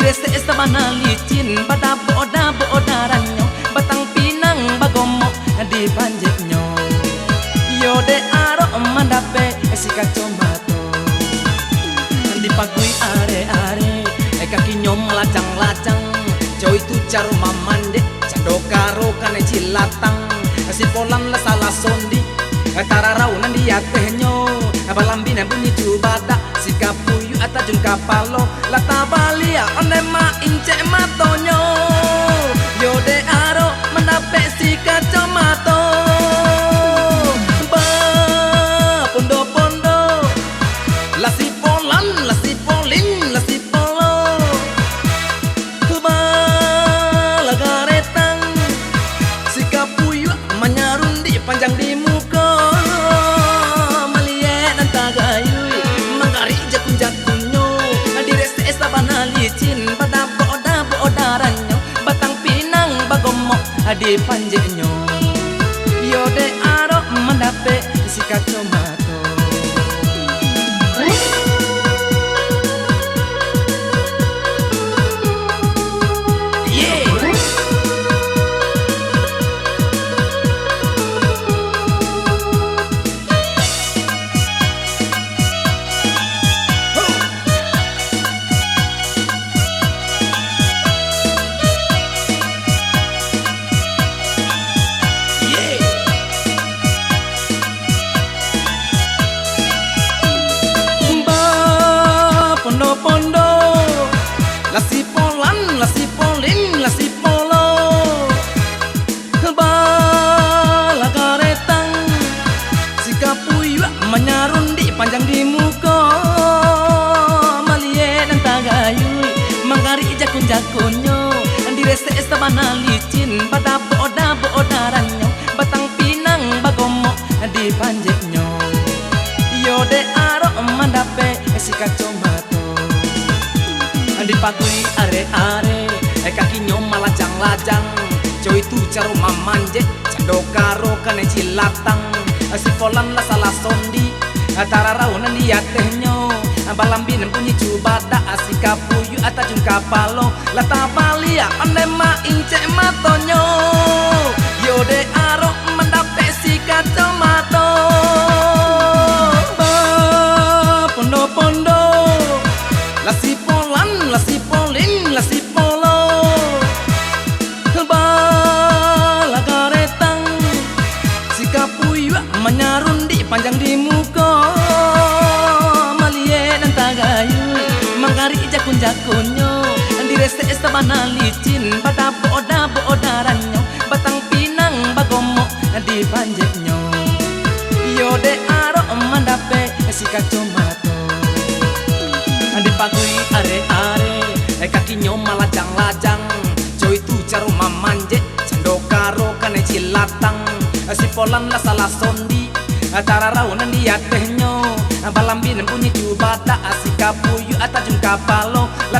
reste esta mana licin pada boda ranyo batang pinang bagomo di panjetnyo yo de aro mandape si kacomato dipagui are kaki nyom lacang coy tu caro mamande cando karo kane cilatang si polan la salah sondi tararau nandi atehnyo balambina bunyi cubada si kapuyu atajun kapalo la tabalia onema ince matonyo yo de aro mendape si kacomato ba pondo la si polan la si polin la si polo ba la garetang si kapuyu manyarundi panjang di muka licin pada boda ranyo batang pinang bagomo di panjenyo yo de aro mendape si kacomato pondo la si polan la si polin la si polo ba la karetang si kapuyu manyarundi panjang di muka malie dan tagayu mangkari jakun-jakunyo di reste esta bana licin pada boda ranyo batang pinang bagomo di panjetnyo yo de aro mandape si kacomato dipagui are kaki nyom malajang coy tu caro mamanje cando karo kane cilatang si polan la salah sondi tararau nandi atehnyo balambin bunyi cubada si kapuyu atajun kapalo la tabalia onema ince matonyo yo de aro mendape si kacomato pondo la si polan la si polin la si polo ba la karetang si kapuyu manyarundi panjang di muka malie dan tagayu mangkari jakun-jakunyo di reste esta bana licin pada boda ranyo batang pinang bagomo di panjetnyo yo de aro mandape si kacomato dipagui are kaki nyom malajang coy tu caro mamanje cando karo kane cilatang si polan la salah sondi tararau nandi atehnyo balambin bunyi cubada si kapuyu atajun kapalo la